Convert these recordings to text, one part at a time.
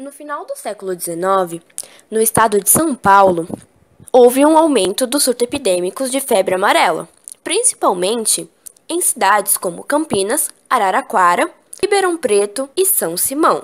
No final do século XIX, no estado de São Paulo, houve um aumento dos surtos epidêmicos de febre amarela, principalmente em cidades como Campinas, Araraquara, Ribeirão Preto e São Simão.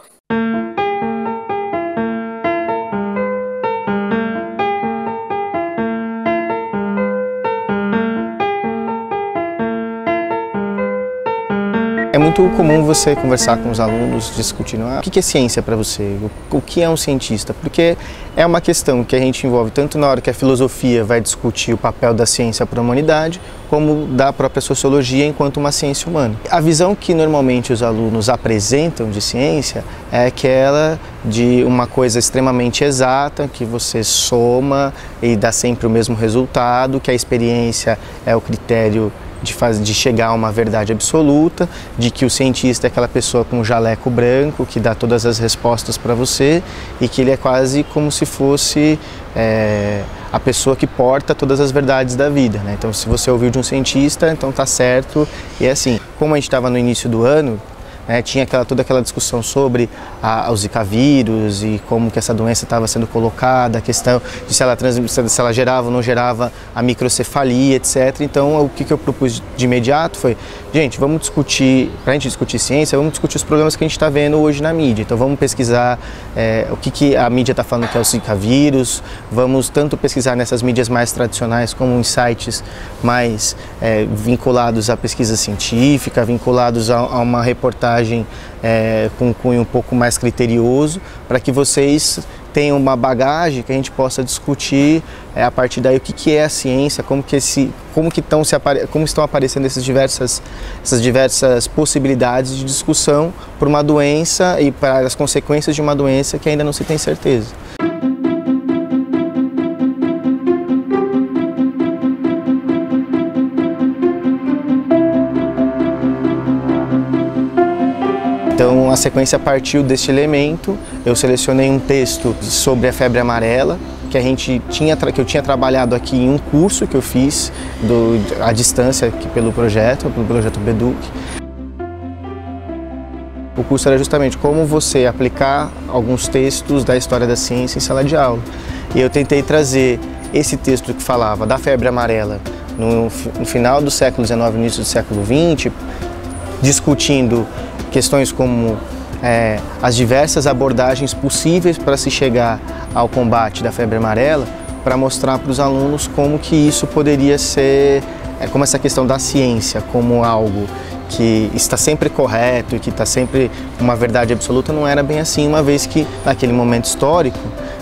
É muito comum você conversar com os alunos, discutindo o que é ciência para você, o que é um cientista, porque é uma questão que a gente envolve tanto na hora que a filosofia vai discutir o papel da ciência para a humanidade, como da própria sociologia enquanto uma ciência humana. A visão que normalmente os alunos apresentam de ciência é aquela de uma coisa extremamente exata, que você soma e dá sempre o mesmo resultado, que a experiência é o critério de chegar a uma verdade absoluta, de que o cientista é aquela pessoa com um jaleco branco que dá todas as respostas para você e que ele é quase como se fosse a pessoa que porta todas as verdades da vida, né? Então, se você ouviu de um cientista, então tá certo. E é assim, como a gente estava no início do ano, tinha toda aquela discussão sobre o Zika vírus e como que essa doença estava sendo colocada, a questão de se ela gerava ou não gerava a microcefalia, etc. Então, o que eu propus de imediato foi, gente, vamos discutir, para a gente discutir ciência, vamos discutir os problemas que a gente está vendo hoje na mídia. Então, vamos pesquisar o que a mídia está falando que é o Zika vírus, vamos tanto pesquisar nessas mídias mais tradicionais como em sites mais vinculados à pesquisa científica, vinculados a uma reportagem com um cunho um pouco mais criterioso, para que vocês tenham uma bagagem que a gente possa discutir a partir daí o que é a ciência, como estão aparecendo essas diversas possibilidades de discussão por uma doença e para as consequências de uma doença que ainda não se tem certeza. Então a sequência partiu deste elemento. Eu selecionei um texto sobre a febre amarela que eu tinha trabalhado aqui em um curso que eu fiz à distância aqui pelo projeto BEDUC. O curso era justamente como você aplicar alguns textos da história da ciência em sala de aula. E eu tentei trazer esse texto que falava da febre amarela no final do século XIX, início do século XX, discutindo questões como as diversas abordagens possíveis para se chegar ao combate da febre amarela, para mostrar para os alunos como que isso poderia ser, como essa questão da ciência como algo que está sempre correto e que está sempre uma verdade absoluta, não era bem assim, uma vez que naquele momento histórico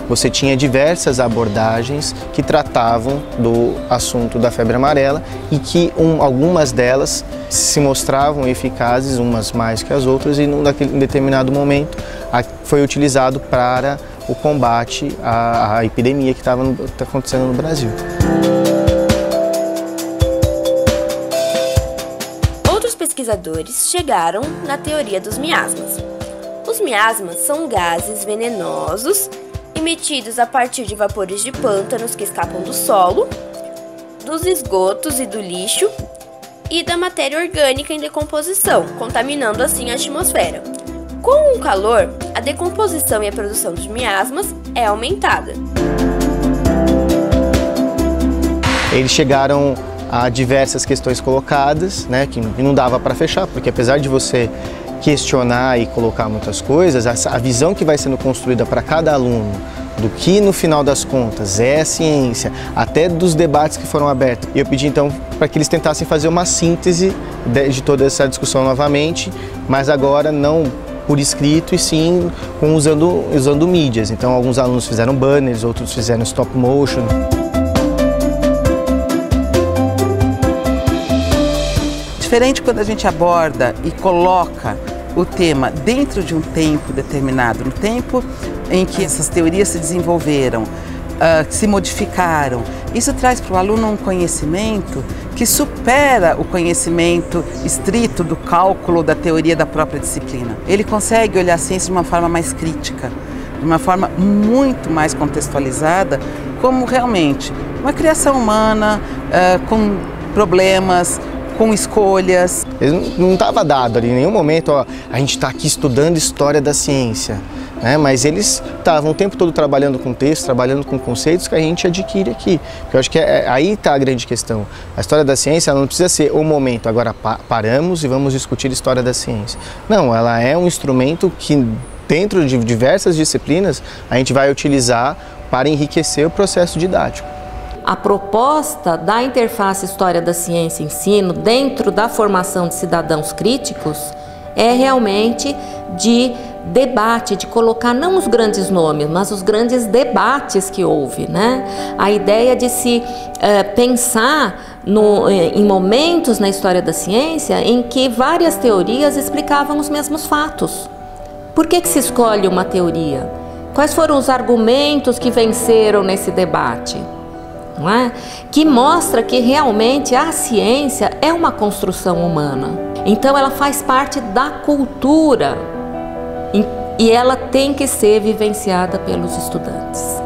você tinha diversas abordagens que tratavam do assunto da febre amarela e que algumas delas se mostravam eficazes, umas mais que as outras, e em determinado momento foi utilizado para o combate à epidemia que está acontecendo no Brasil. Outros pesquisadores chegaram na teoria dos miasmas. Os miasmas são gases venenosos emitidos a partir de vapores de pântanos que escapam do solo, dos esgotos e do lixo e da matéria orgânica em decomposição, contaminando assim a atmosfera. Com o calor, a decomposição e a produção dos miasmas é aumentada. Eles chegaram a diversas questões colocadas, que não dava para fechar, porque apesar de você questionar e colocar muitas coisas, a visão que vai sendo construída para cada aluno do que no final das contas é a ciência, até dos debates que foram abertos. E eu pedi então para que eles tentassem fazer uma síntese de toda essa discussão novamente, mas agora não por escrito e sim usando mídias. Então alguns alunos fizeram banners, outros fizeram stop motion. Diferente quando a gente aborda e coloca o tema dentro de um tempo determinado, no tempo em que essas teorias se desenvolveram, se modificaram. Isso traz para o aluno um conhecimento que supera o conhecimento estrito do cálculo, da teoria da própria disciplina. Ele consegue olhar a ciência de uma forma mais crítica, de uma forma muito mais contextualizada, como realmente uma criação humana, com problemas, com escolhas. Não estava dado ali em nenhum momento, a gente está aqui estudando história da ciência. Mas eles estavam o tempo todo trabalhando com texto, trabalhando com conceitos que a gente adquire aqui. Porque eu acho que aí está a grande questão. A história da ciência ela não precisa ser o momento, agora paramos e vamos discutir a história da ciência. Não, ela é um instrumento que dentro de diversas disciplinas a gente vai utilizar para enriquecer o processo didático. A proposta da interface História da Ciência e Ensino dentro da formação de cidadãos críticos é realmente de debate, de colocar não os grandes nomes, mas os grandes debates que houve, né? A ideia de se pensar em momentos na história da ciência em que várias teorias explicavam os mesmos fatos. Por que se escolhe uma teoria? Quais foram os argumentos que venceram nesse debate? Não é? Que mostra que realmente a ciência é uma construção humana. Então ela faz parte da cultura e ela tem que ser vivenciada pelos estudantes.